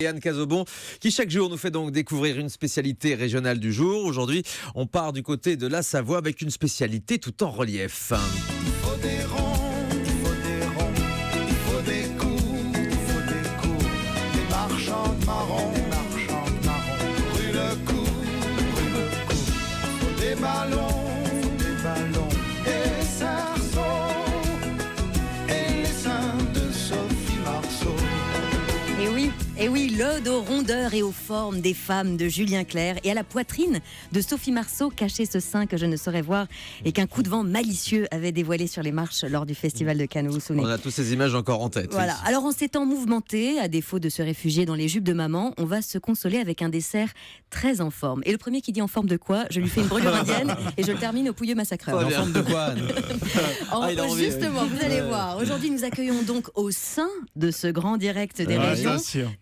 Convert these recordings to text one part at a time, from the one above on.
Et Anne Cazobon, qui chaque jour nous fait donc découvrir une spécialité régionale du jour. Aujourd'hui, on part du côté de la Savoie avec une spécialité tout en relief. Il faut des ronds, il faut des ronds, il faut des coups, il faut des coups, des marchands de marrons, brûle le coup, faut des ballons, et des cerceaux, et les seins de Sophie Marceau. Et oui, l'ode aux rondeurs et aux formes des femmes de Julien Clerc et à la poitrine de Sophie Marceau cachait ce sein que je ne saurais voir et qu'un coup de vent malicieux avait dévoilé sur les marches lors du festival de Cannes. Vous vous souvenez ? On a tous ces images encore en tête. Voilà. Oui. Alors en ces temps mouvementés, à défaut de se réfugier dans les jupes de maman, on va se consoler avec un dessert très en forme. Et le premier qui dit en forme de quoi, je lui fais une brûlure indienne et je le termine au pouilleux massacreur. En forme de quoi, Anne il a envie, Justement, vous allez voir. Aujourd'hui, nous accueillons donc au sein de ce grand direct des régions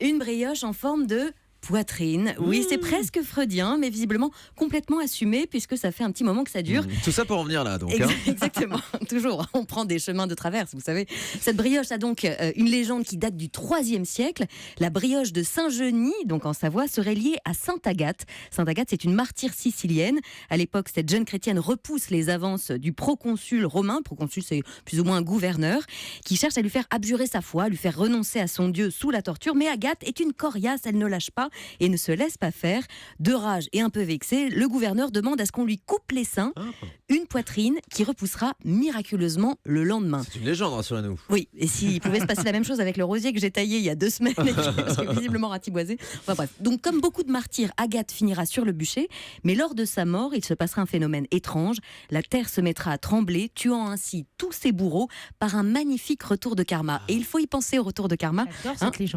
une brioche en forme de poitrine. Oui, c'est presque freudien, mais visiblement complètement assumé puisque ça fait un petit moment que ça dure. Tout ça pour en venir là, donc. Exactement, toujours. On prend des chemins de traverse, vous savez. Cette brioche a donc une légende qui date du IIIe siècle. La brioche de Saint-Genis, donc en Savoie, serait liée à Sainte Agathe. Sainte Agathe, c'est une martyre sicilienne. À l'époque, cette jeune chrétienne repousse les avances du proconsul romain. Proconsul, c'est plus ou moins un gouverneur, qui cherche à lui faire abjurer sa foi, à lui faire renoncer à son Dieu sous la torture. Mais Agathe est une coriace, elle ne lâche pas et ne se laisse pas faire. De rage et un peu vexé, le gouverneur demande à ce qu'on lui coupe les seins, une poitrine qui repoussera miraculeusement le lendemain. C'est une légende, rassurez-nous. Oui, et s'il pouvait se passer la même chose avec le rosier que j'ai taillé il y a 2 semaines et qui est visiblement ratiboisé. Enfin bref, donc comme beaucoup de martyrs, Agathe finira sur le bûcher, mais lors de sa mort, il se passera un phénomène étrange. La terre se mettra à trembler, tuant ainsi tous ses bourreaux par un magnifique retour de karma. Et il faut y penser au retour de karma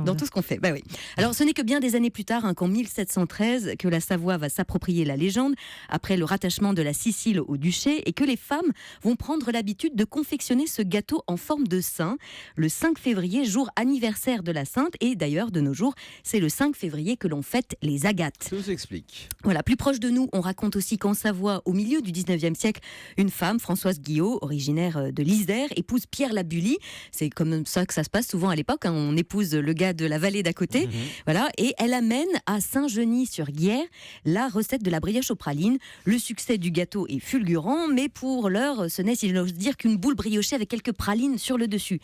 dans tout ce qu'on fait. Bah oui. Alors ce n'est que bien des années plus tard, qu'en 1713, que la Savoie va s'approprier la légende, après le rattachement de la Sicile au duché, et que les femmes vont prendre l'habitude de confectionner ce gâteau en forme de sein, le 5 février, jour anniversaire de la Sainte, et d'ailleurs, de nos jours, c'est le 5 février que l'on fête les Agates. Tout s'explique. Voilà, plus proche de nous, on raconte aussi qu'en Savoie, au milieu du 19e siècle, une femme, Françoise Guillot, originaire de l'Isère, épouse Pierre Labully. C'est comme ça que ça se passe souvent à l'époque, on épouse le gars de la vallée d'à côté, voilà, et elle amène à Saint-Genis-sur-Guiers la recette de la brioche aux pralines. Le succès du gâteau est fulgurant, mais pour l'heure, ce n'est, si j'ose dire, qu'une boule briochée avec quelques pralines sur le dessus.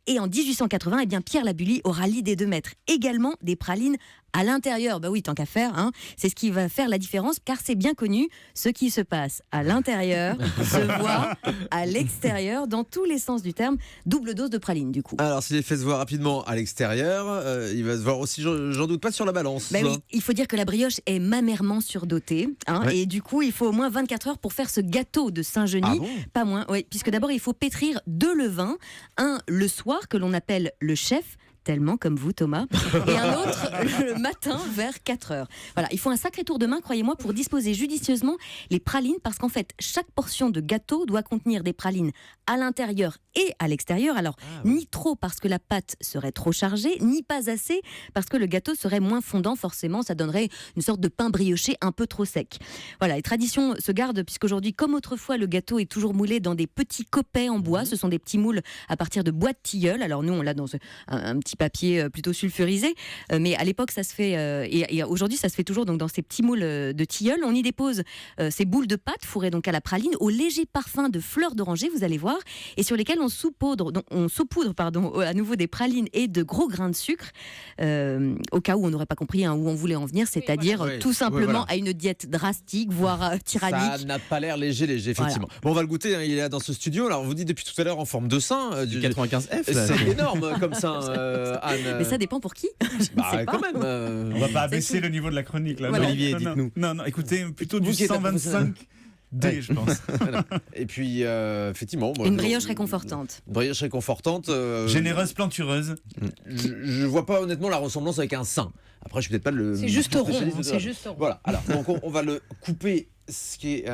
Et en 1880, eh bien, Pierre Labully aura l'idée de mettre également des pralines à l'intérieur. Bah oui, tant qu'à faire, c'est ce qui va faire la différence, car c'est bien connu, ce qui se passe à l'intérieur se voit à l'extérieur, dans tous les sens du terme. Double dose de pralines, du coup. Alors, s'il fait se voir rapidement à l'extérieur, il va se voir aussi, j'en doute pas, sur la balance. Bah oui, il faut dire que la brioche est mammairement surdotée, et du coup, il faut au moins 24 heures pour faire ce gâteau de Saint-Genis. Ah bon ? Pas moins, oui, puisque d'abord, il faut pétrir 2 levains, un le soir, que l'on appelle le chef, tellement comme vous, Thomas, et un autre le matin vers 4 heures. Voilà, il faut un sacré tour de main, croyez-moi, pour disposer judicieusement les pralines, parce qu'en fait, chaque portion de gâteau doit contenir des pralines à l'intérieur et à l'extérieur. Alors, ni trop parce que la pâte serait trop chargée, ni pas assez parce que le gâteau serait moins fondant. Forcément, ça donnerait une sorte de pain brioché un peu trop sec. Voilà, les traditions se gardent, puisqu'aujourd'hui, comme autrefois, le gâteau est toujours moulé dans des petits coppets en bois. Ce sont des petits moules à partir de bois de tilleul. Alors nous, on l'a dans un petit papier plutôt sulfurisé, mais à l'époque, ça se fait, et aujourd'hui, ça se fait toujours donc dans ces petits moules de tilleul. On y dépose ces boules de pâte fourrées donc à la praline, au léger parfum de fleurs d'oranger, vous allez voir, et sur lesquelles on saupoudre à nouveau des pralines et de gros grains de sucre, au cas où on n'aurait pas compris où on voulait en venir, c'est-à-dire tout simplement à une diète drastique, voire tyrannique. Ça n'a pas l'air léger, effectivement. Bon, on va le goûter, il est là dans ce studio. Alors, vous dites depuis tout à l'heure en forme de sein. Du 95F. C'est énorme comme sein, Anne. Mais ça dépend pour qui. Quand même. On va pas abaisser le niveau de la chronique là. Voilà. Olivier, dites-nous. Non, écoutez, plutôt du 125. D, je pense. Et puis, effectivement... Une brioche réconfortante. Une brioche réconfortante. Généreuse, plantureuse. Je vois pas honnêtement la ressemblance avec un sein. Après, je suis peut-être pas le... C'est juste rond. Voilà. Alors, donc on va le couper, ce qui est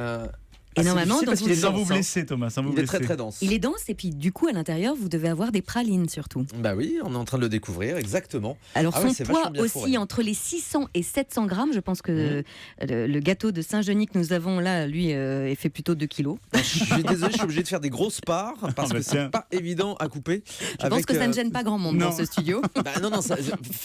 Et normalement, difficile dans parce qu'il est Sans vous dense, hein. blesser, Thomas, sans vous Il est blesser. très très dense. il est dense et puis du coup à l'intérieur vous devez avoir des pralines surtout. Bah oui, on est en train de le découvrir, exactement. Alors Ah ouais, son c'est poids vachement bien aussi fourré. entre les 600 et 700 grammes. Je pense que le gâteau de Saint-Genis que nous avons là, lui, est fait plutôt 2 kilos. Je suis désolé, je suis obligé de faire des grosses parts parce bah que c'est tiens. pas évident à couper. Je pense que ça ne gêne pas grand monde dans non. ce studio. Bah non, non,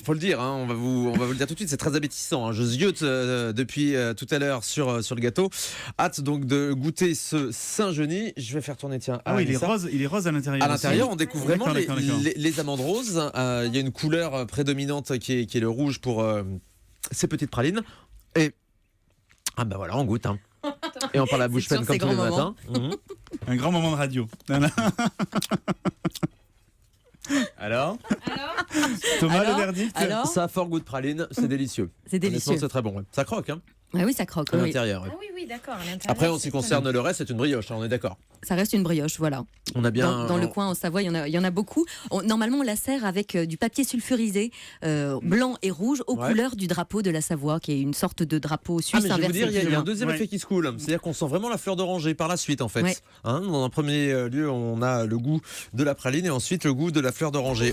faut le dire, hein, on va vous le dire tout de suite, c'est très appétissant. Hein. Je ziote depuis tout à l'heure sur le gâteau. Hâte donc de goûter ce Saint-Genis. Je vais faire tourner, tiens. Ah oui, il est Anissa. rose à l'intérieur. À l'intérieur, on découvre vraiment D'accord. les amandes roses. Il y a une couleur prédominante qui est le rouge pour ces petites pralines. Et ah bah voilà, on goûte. Hein. Et on parle à la bouche C'est pleine sûr, comme ces tous les grands matins. Mhm. Un grand moment de radio. Alors Thomas, Alors le verdict Alors Ça a fort goût de praline, c'est délicieux. C'est délicieux. Honnêtement, c'est très bon. Ouais. Ça croque, hein, Ah oui, ça croque. à Oui. l'intérieur. Ouais. Ah oui, d'accord. à l'intérieur, Après, en ce c'est qui concerne le reste, c'est une brioche, hein, on est d'accord. Ça reste une brioche, voilà. On a bien. Dans le coin en Savoie, il y en a beaucoup. Normalement, on la sert avec du papier sulfurisé, blanc et rouge, aux Ouais. couleurs du drapeau de la Savoie, qui est une sorte de drapeau Ah, suisse mais je vais vous inversé. dire, il y a un plus ou moins. deuxième Ouais. effet qui se coule. C'est-à-dire qu'on sent vraiment la fleur d'oranger par la suite, en fait. Ouais. Hein, dans un premier lieu, on a le goût de la praline et ensuite le goût de la fleur d'oranger.